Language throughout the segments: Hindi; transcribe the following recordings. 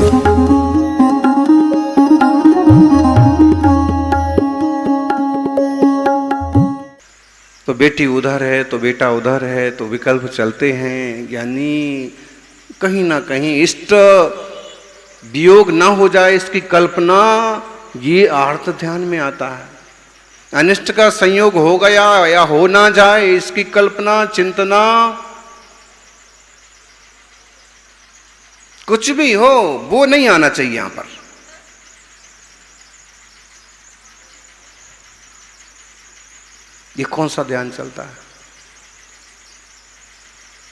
तो बेटी उधर है तो बेटा उधर है, तो विकल्प चलते हैं। यानी कहीं ना कहीं इष्ट वियोग ना हो जाए इसकी कल्पना, ये आर्त ध्यान में आता है। अनिष्ट का संयोग हो गया या हो ना जाए इसकी कल्पना, चिंतना, कुछ भी हो वो नहीं आना चाहिए यहां पर। ये कौन सा ध्यान चलता है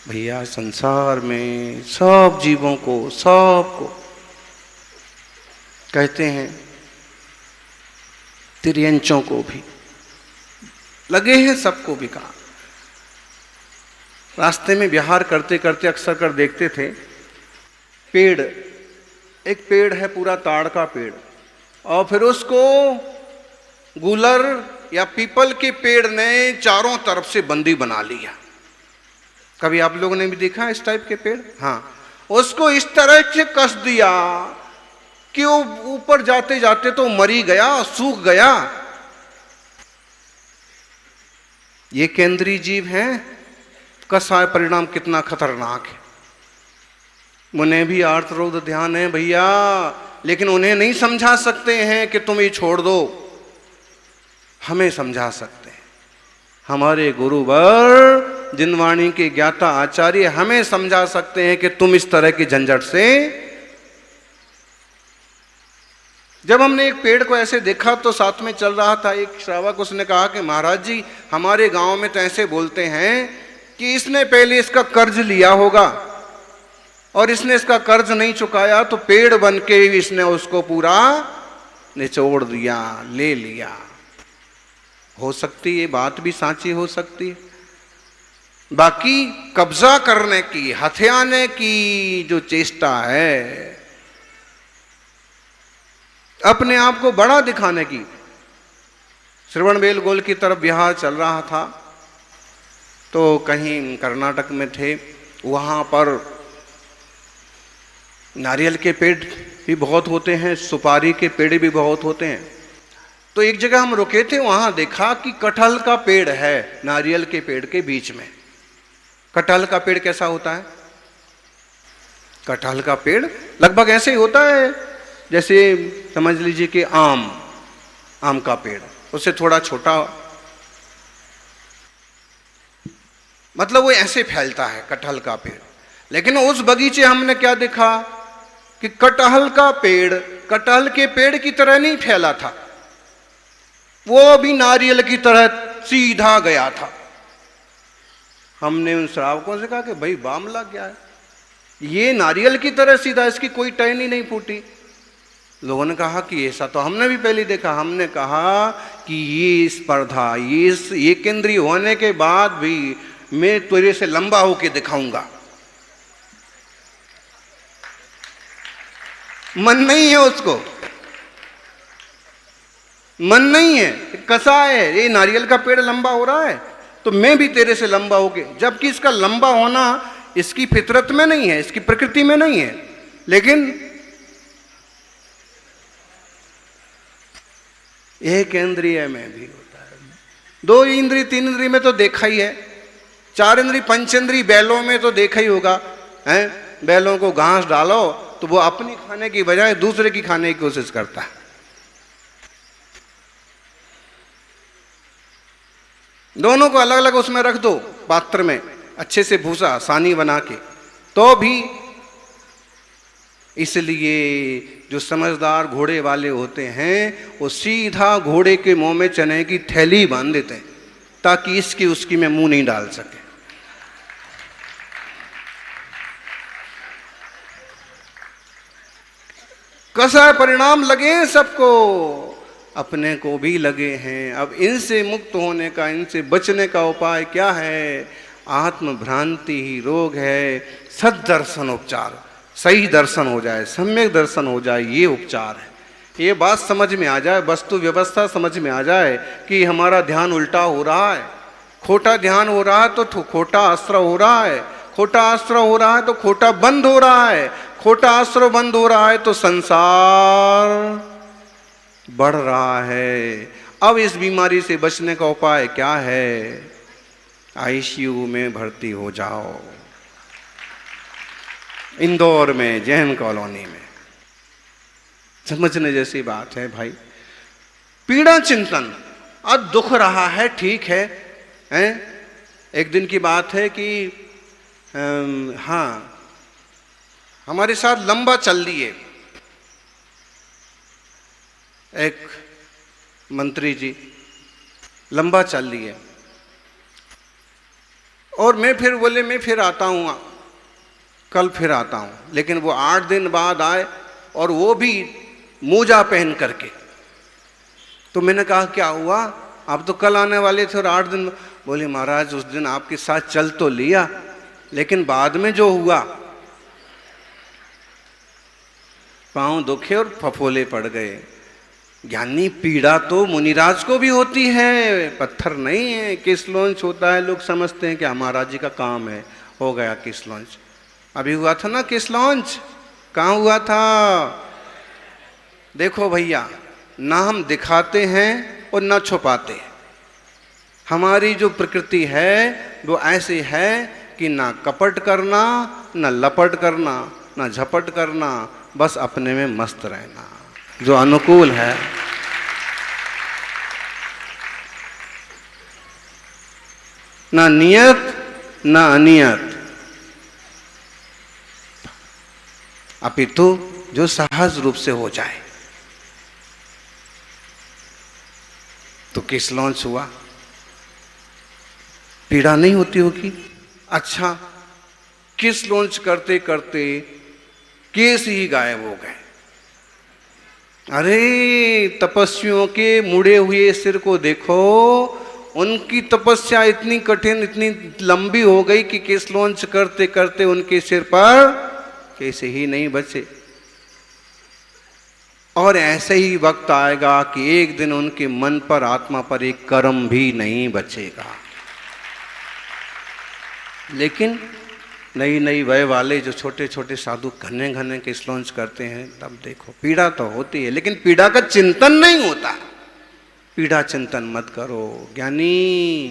भैया? संसार में सब जीवों को, सबको कहते हैं, तिर्यंचों को भी लगे हैं, सबको भी कहा। रास्ते में विहार करते करते अक्सर कर देखते थे, पेड़, एक पेड़ है पूरा ताड़ का पेड़, और फिर उसको गूलर या पीपल के पेड़ ने चारों तरफ से बंदी बना लिया। कभी आप लोगों ने भी देखा इस टाइप के पेड़? हाँ, उसको इस तरह से कस दिया कि वो ऊपर जाते जाते तो मरी गया, सूख गया। ये केंद्रीय जीव हैं, कसा परिणाम कितना खतरनाक है। उन्हें भी आर्तरोध ध्यान है भैया, लेकिन उन्हें नहीं समझा सकते हैं कि तुम ये छोड़ दो। हमें समझा सकते हैं हमारे गुरुवर, जिनवाणी के ज्ञाता आचार्य हमें समझा सकते हैं कि तुम इस तरह की झंझट से। जब हमने एक पेड़ को ऐसे देखा तो साथ में चल रहा था एक श्रावक, उसने कहा कि महाराज जी हमारे गांव में तो ऐसे बोलते हैं कि इसने पहले इसका कर्ज लिया होगा और इसने इसका कर्ज नहीं चुकाया तो पेड़ बन के इसने उसको पूरा निचोड़ दिया, ले लिया। हो सकती है बात भी साची हो सकती है। बाकी कब्जा करने की, हथियाने की जो चेष्टा है, अपने आप को बड़ा दिखाने की। श्रवणबेलगोल की तरफ विहार चल रहा था तो कहीं कर्नाटक में थे, वहां पर नारियल के पेड़ भी बहुत होते हैं, सुपारी के पेड़ भी बहुत होते हैं। तो एक जगह हम रुके थे, वहां देखा कि कटहल का पेड़ है नारियल के पेड़ के बीच में। कटहल का पेड़ कैसा होता है? कटहल का पेड़ लगभग ऐसे ही होता है जैसे समझ लीजिए कि आम का पेड़, उससे थोड़ा छोटा, मतलब वो ऐसे फैलता है कटहल का पेड़। लेकिन उस बगीचे हमने क्या देखा कि कटहल का पेड़ कटहल के पेड़ की तरह नहीं फैला था, वो भी नारियल की तरह सीधा गया था। हमने उन श्रावकों से कहा कि भाई मामला क्या है? ये नारियल की तरह सीधा, इसकी कोई टहनी नहीं फूटी। लोगों ने कहा कि ऐसा तो हमने भी पहले देखा। हमने कहा कि ये स्पर्धा, ये केंद्रीय होने के बाद भी मैं तेरे से लंबा होके दिखाऊंगा। मन नहीं है उसको, मन नहीं है, कसा है। ये नारियल का पेड़ लंबा हो रहा है तो मैं भी तेरे से लंबा होके, जबकि इसका लंबा होना इसकी फितरत में नहीं है, इसकी प्रकृति में नहीं है। लेकिन यह केंद्रीय में भी होता है। 2 इंद्रिय 3 इंद्रिय में तो देखा ही है, 4 इंद्रिय पंचेंद्रिय बैलों में तो देखा ही होगा है। बैलों को घास डालो तो वो अपनी खाने की बजाय दूसरे की खाने की कोशिश करता है। दोनों को अलग अलग उसमें रख दो पात्र में, अच्छे से भूसा सानी बना के, तो भी। इसलिए जो समझदार घोड़े वाले होते हैं वो सीधा घोड़े के मुंह में चने की थैली बांध देते हैं ताकि इसकी उसकी में मुंह नहीं डाल सके। कैसा परिणाम लगे सबको, अपने को भी लगे हैं। अब इनसे मुक्त होने का, इनसे बचने का उपाय क्या है? आत्मभ्रांति ही रोग है। सद्दर्शन उपचार, सही दर्शन हो जाए, सम्यक दर्शन हो जाए, ये उपचार है। ये बात समझ में आ जाए, वस्तु व्यवस्था समझ में आ जाए कि हमारा ध्यान उल्टा हो रहा है, खोटा ध्यान हो रहा है तो खोटा आश्रय हो रहा है, खोटा आश्रय हो रहा है तो खोटा बंद हो रहा है, छोटा आश्रम बंद हो रहा है तो संसार बढ़ रहा है। अब इस बीमारी से बचने का उपाय क्या है? आईसीयू में भर्ती हो जाओ, इंदौर में, जैन कॉलोनी में। समझने जैसी बात है भाई। पीड़ा चिंतन, अब दुख रहा है, ठीक है, हैं? एक दिन की बात है कि हाँ, हमारे साथ लंबा चल दिए एक मंत्री जी, लंबा चल लिए, और मैं फिर बोले मैं फिर आता हूँ, कल फिर आता हूँ। लेकिन वो 8 दिन बाद आए, और वो भी मोजा पहन करके। तो मैंने कहा क्या हुआ, आप तो कल आने वाले थे और 8 दिन। बोले महाराज उस दिन आपके साथ चल तो लिया, लेकिन बाद में जो हुआ, पांव दुखे और फफोले पड़ गए। ज्ञानी पीड़ा तो मुनिराज को भी होती है, पत्थर नहीं है। किस लॉन्च होता है, लोग समझते हैं कि महाराज जी का काम है, हो गया किस लॉन्च। अभी हुआ था ना किस लॉन्च, कहाँ हुआ था? देखो भैया, ना हम दिखाते हैं और ना छुपाते हैं। हमारी जो प्रकृति है वो ऐसी है कि ना कपट करना, ना लपट करना, ना झपट करना, बस अपने में मस्त रहना, जो अनुकूल है। ना नियत ना अनियत, अपितु जो सहज रूप से हो जाए। तो किस लॉन्च हुआ, पीड़ा नहीं होती होगी। अच्छा, किस लॉन्च करते करते केस ही गायब हो गए। अरे तपस्वियों के मुड़े हुए सिर को देखो, उनकी तपस्या इतनी कठिन, इतनी लंबी हो गई कि केस लॉन्च करते करते उनके सिर पर केस ही नहीं बचे। और ऐसे ही वक्त आएगा कि एक दिन उनके मन पर, आत्मा पर एक कर्म भी नहीं बचेगा। लेकिन नई नई वय वाले जो छोटे छोटे साधु घने घने के लॉन्च करते हैं, तब देखो पीड़ा तो होती है, लेकिन पीड़ा का चिंतन नहीं होता। पीड़ा चिंतन मत करो ज्ञानी,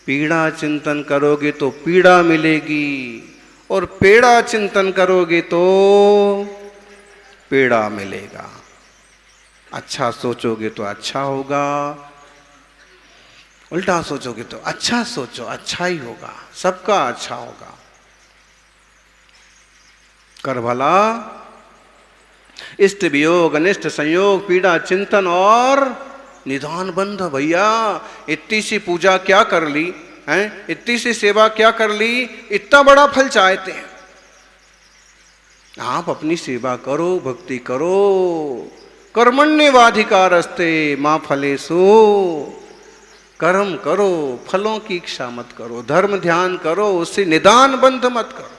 पीड़ा चिंतन करोगे तो पीड़ा मिलेगी, और पेड़ा चिंतन करोगे तो पेड़ा मिलेगा। अच्छा सोचोगे तो अच्छा होगा, उल्टा सोचोगे तो अच्छा सोचो, अच्छा ही होगा, सबका अच्छा होगा। कर भला, इष्ट वियोग, अनिष्ट संयोग, पीड़ा चिंतन और निधान बंध। भैया इतनी सी पूजा क्या कर ली हैं, इतनी सी सेवा क्या कर ली, इतना बड़ा फल चाहते हैं। आप अपनी सेवा करो, भक्ति करो। कर्मण्येवाधिकारस्ते मां फलेषु, कर्म करो, फलों की इच्छा मत करो, धर्म ध्यान करो, उससे निदान बंध मत करो।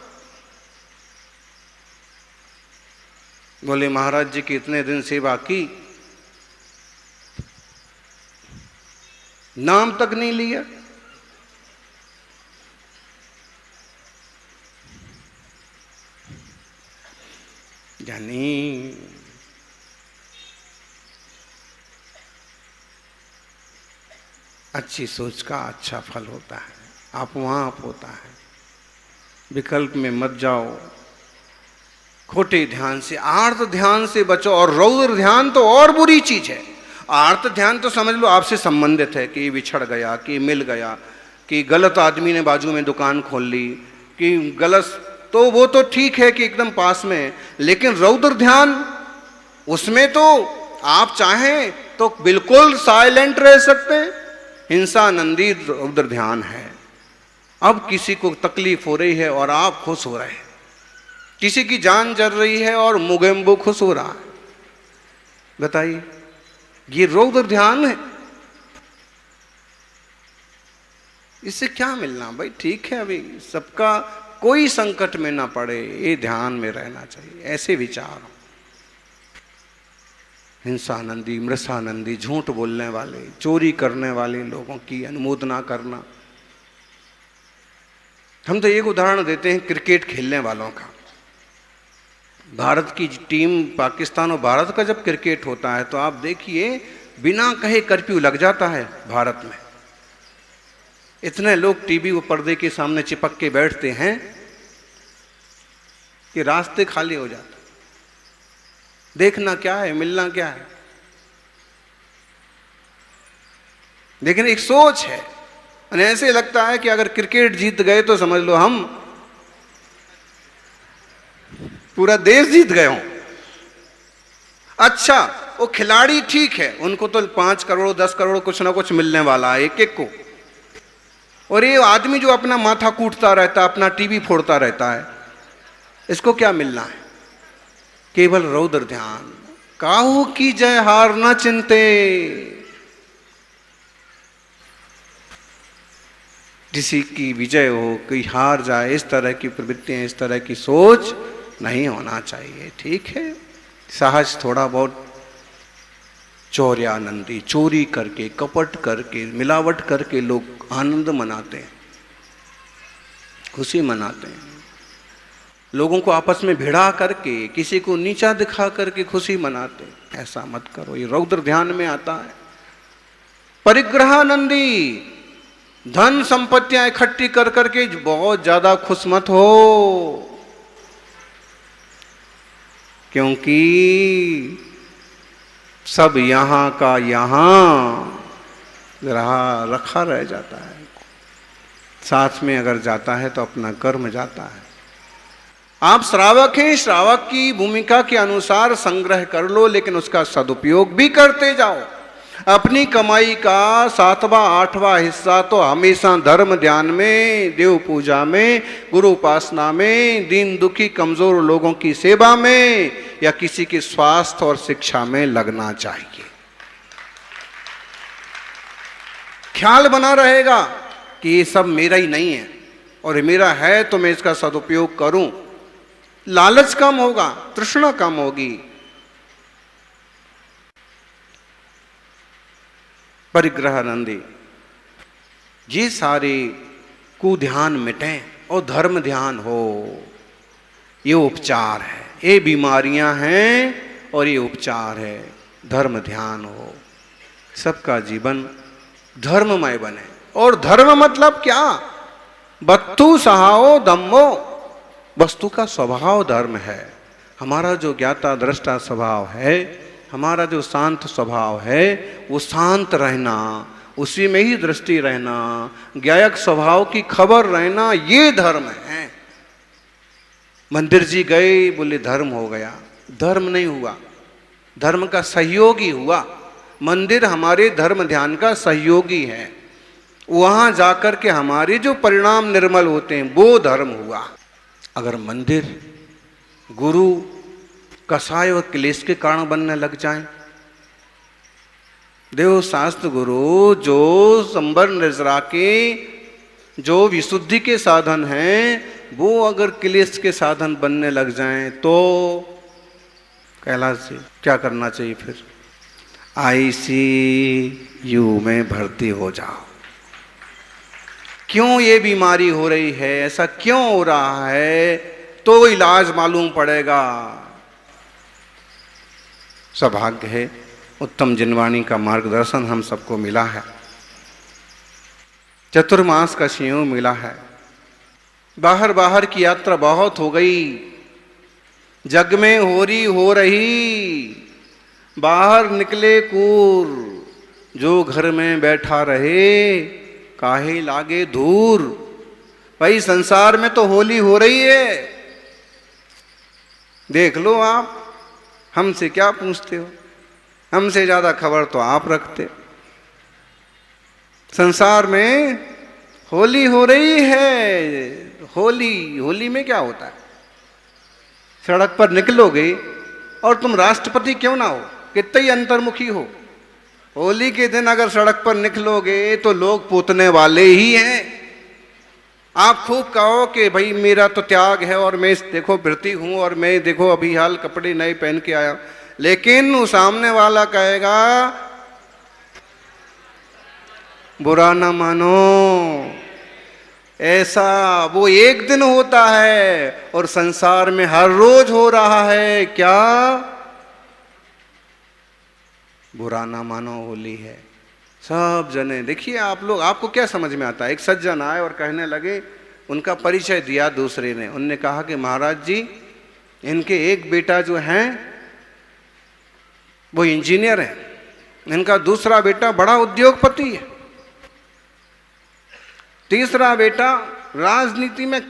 बोले महाराज जी की इतने दिन सेवा की, नाम तक नहीं लिया। यानी अच्छी सोच का अच्छा फल होता है, आप वहां आप होता है। विकल्प में मत जाओ, खोटे ध्यान से, आर्त ध्यान से बचो। और रौद्र ध्यान तो और बुरी चीज है। आर्त ध्यान तो समझ लो आपसे संबंधित है, कि बिछड़ गया, कि मिल गया, कि गलत आदमी ने बाजू में दुकान खोल ली, कि गलत, तो वो तो ठीक है कि एकदम पास में है। लेकिन रौद्र ध्यान, उसमें तो आप चाहें तो बिल्कुल साइलेंट रह सकते हैं। हिंसा नंदी रौद्र ध्यान है। अब किसी को तकलीफ हो रही है और आप खुश हो रहे हैं, किसी की जान जल रही है और मुगेम्बो खुश हो रहा है, बताइए ये रौद्र ध्यान है। इससे क्या मिलना भाई? ठीक है अभी सबका कोई संकट में ना पड़े, ये ध्यान में रहना चाहिए, ऐसे विचार। हिंसानंदी, मृषानंदी, झूठ बोलने वाले, चोरी करने वाले लोगों की अनुमोदना करना। हम तो एक उदाहरण देते हैं क्रिकेट खेलने वालों का। भारत की टीम, पाकिस्तान और भारत का जब क्रिकेट होता है तो आप देखिए बिना कहे कर्फ्यू लग जाता है भारत में। इतने लोग टीवी व पर्दे के सामने चिपक के बैठते हैं कि रास्ते खाली हो जाते। देखना क्या है, मिलना क्या है। लेकिन एक सोच है, ऐसे लगता है कि अगर क्रिकेट जीत गए तो समझ लो हम पूरा देश जीत गए हों। अच्छा, वो खिलाड़ी ठीक है, उनको तो 5 करोड़ 10 करोड़ कुछ ना कुछ मिलने वाला है एक एक को, और ये आदमी जो अपना माथा कूटता रहता है, अपना टीवी फोड़ता रहता है, इसको क्या मिलना है? केवल रौद्र ध्यान। काहू की जय हार न चिंते, किसी की विजय हो कोई हार जाए, इस तरह की प्रवृत्तियां, इस तरह की सोच नहीं होना चाहिए। ठीक है, सहज थोड़ा बहुत चौर्यानंदी, चोरी करके, कपट करके, मिलावट करके लोग आनंद मनाते हैं, खुशी मनाते हैं। लोगों को आपस में भिड़ा करके, किसी को नीचा दिखा करके खुशी मनाते हैं। ऐसा मत करो, ये रौद्र ध्यान में आता है। परिग्रहानंदी, धन संपत्तियां इकट्ठी कर करके बहुत ज्यादा खुश मत हो, क्योंकि सब यहां का यहां रखा रह जाता है। साथ में अगर जाता है तो अपना कर्म जाता है। आप श्रावक हैं, श्रावक की भूमिका के अनुसार संग्रह कर लो, लेकिन उसका सदुपयोग भी करते जाओ। अपनी कमाई का 7वां 8वां हिस्सा तो हमेशा धर्म ध्यान में, देव पूजा में, गुरु उपासना में, दीन दुखी कमजोर लोगों की सेवा में या किसी के स्वास्थ्य और शिक्षा में लगना चाहिए। ख्याल बना रहेगा कि ये सब मेरा ही नहीं है, और मेरा है तो मैं इसका सदुपयोग करूं। लालच कम होगा, तृष्णा कम होगी। परिग्रहानंदी, ये सारे कुध्यान मिटें और धर्म ध्यान हो। ये उपचार है, ये बीमारियां हैं और ये उपचार है। धर्म ध्यान हो, सबका जीवन धर्ममय बने। और धर्म मतलब क्या? बत्तु सहाओ धम्मो, वस्तु का स्वभाव धर्म है। हमारा जो ज्ञाता दृष्टा स्वभाव है, हमारा जो शांत स्वभाव है, वो शांत रहना, उसी में ही दृष्टि रहना, ज्ञायक स्वभाव की खबर रहना, ये धर्म है। मंदिर जी गए, बोले धर्म हो गया, धर्म नहीं हुआ, धर्म का सहयोगी हुआ। मंदिर हमारे धर्म ध्यान का सहयोगी है। वहां जाकर के हमारे जो परिणाम निर्मल होते हैं वो धर्म हुआ। अगर मंदिर गुरु कसाय और क्लेश के कारण बनने लग जाएं, देव शास्त्र गुरु जो संबर निर्जरा के जो विशुद्धि के साधन हैं, वो अगर क्लेश के साधन बनने लग जाएं तो कैलाश जी क्या करना चाहिए? फिर ICU में भर्ती हो जाओ। क्यों ये बीमारी हो रही है, ऐसा क्यों हो रहा है, तो इलाज मालूम पड़ेगा। सौभाग्य है, उत्तम जिनवाणी का मार्गदर्शन हम सबको मिला है, चतुर्मास का संयोग मिला है। बाहर बाहर की यात्रा बहुत हो गई, जग में होरी हो रही, बाहर निकले कूर, जो घर में बैठा रहे काहे लागे दूर। भाई संसार में तो होली हो रही है, देख लो आप, हमसे क्या पूछते हो? हमसे ज्यादा खबर तो आप रखते। संसार में होली हो रही है। होली में क्या होता है? सड़क पर निकलोगे और तुम राष्ट्रपति क्यों ना हो, कितने ही अंतर्मुखी हो, होली के दिन अगर सड़क पर निकलोगे तो लोग पूतने वाले ही हैं। आप खूब कहो कि भाई मेरा तो त्याग है और मैं देखो व्रती हूं और मैं देखो अभी हाल कपड़े नए पहन के आया, लेकिन वो सामने वाला कहेगा बुरा ना मानो, ऐसा वो एक दिन होता है और संसार में हर रोज हो रहा है। क्या? बुरा ना मानो होली है। सब जने देखिए, आप लोग, आपको क्या समझ में आता है? एक सज्जन आए और कहने लगे, उनका परिचय दिया दूसरे ने। उनने कहा कि महाराज जी, इनके एक बेटा जो हैं वो इंजीनियर है, इनका दूसरा बेटा बड़ा उद्योगपति है, तीसरा बेटा राजनीति में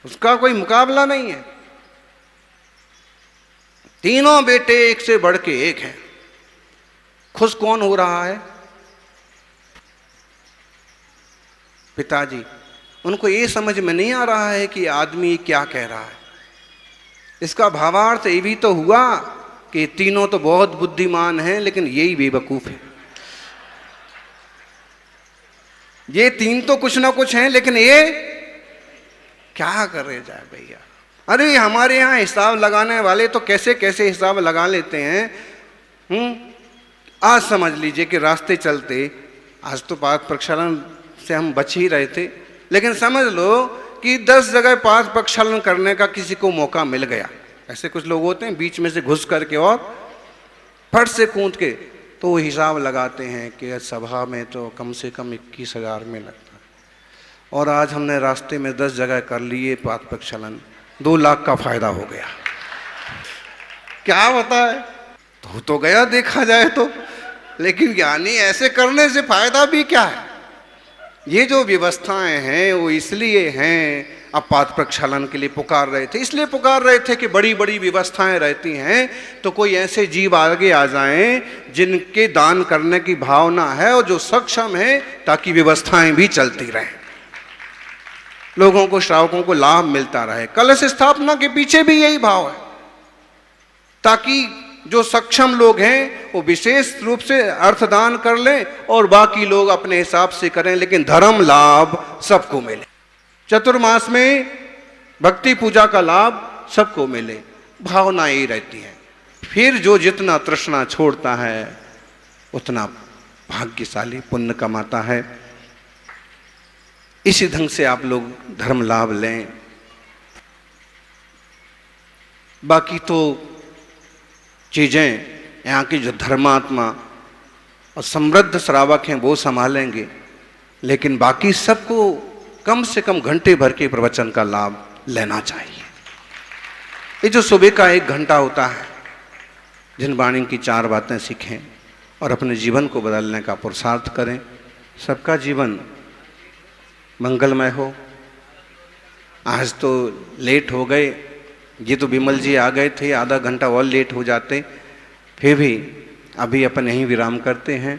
उसका कोई मुकाबला नहीं है, तीनों बेटे एक से बढ़ के एक हैं। खुश कौन हो रहा है? पिताजी। उनको ये समझ में नहीं आ रहा है कि आदमी क्या कह रहा है। इसका भावार्थ ये भी तो हुआ कि तीनों तो बहुत बुद्धिमान हैं, लेकिन यही बेवकूफ है। ये तीन तो कुछ ना कुछ हैं, लेकिन ये क्या करे जाए भैया। अरे हमारे यहाँ हिसाब लगाने वाले तो कैसे कैसे हिसाब लगा लेते हैं। आज समझ लीजिए कि रास्ते चलते, आज तो पाद प्रक्षालन से हम बच ही रहे थे, लेकिन समझ लो कि 10 जगह पाद प्रक्षालन करने का किसी को मौका मिल गया। ऐसे कुछ लोग होते हैं बीच में से घुस करके और फट से कूद के, तो वो हिसाब लगाते हैं कि सभा में तो कम से कम 21,000 में लगता है, और आज हमने रास्ते में 10 जगह कर लिए पाद प्रक्षालन, 2 लाख का फायदा हो गया। क्या होता है? तो गया देखा जाए तो, लेकिन यानी ऐसे करने से फायदा भी क्या है? ये जो व्यवस्थाएं हैं वो इसलिए हैं, अब पाद प्रक्षालन के लिए पुकार रहे थे, इसलिए पुकार रहे थे कि बड़ी बड़ी व्यवस्थाएं रहती हैं तो कोई ऐसे जीव आगे आ जाएं जिनके दान करने की भावना है और जो सक्षम है, ताकि व्यवस्थाएं भी चलती रहें, लोगों को, श्रावकों को लाभ मिलता रहे। कलश स्थापना के पीछे भी यही भाव है, ताकि जो सक्षम लोग हैं वो विशेष रूप से अर्थदान कर लें और बाकी लोग अपने हिसाब से करें, लेकिन धर्म लाभ सबको मिले। चतुर्मास में भक्ति पूजा का लाभ सबको मिले, भावना यही रहती है। फिर जो जितना तृष्णा छोड़ता है उतना भाग्यशाली, पुण्य कमाता है। इसी ढंग से आप लोग धर्म लाभ लें। बाकी तो चीजें यहाँ की जो धर्मात्मा और समृद्ध श्रावक हैं वो संभालेंगे, लेकिन बाकी सबको कम से कम घंटे भर के प्रवचन का लाभ लेना चाहिए। ये जो सुबह का 1 घंटा होता है, जिन वाणी की 4 बातें सीखें और अपने जीवन को बदलने का पुरुषार्थ करें, सबका जीवन मंगलमय हो। आज तो लेट हो गए, ये तो विमल जी आ गए थे, आधा घंटा और लेट हो जाते, फिर भी अभी अपन यहीं विराम करते हैं।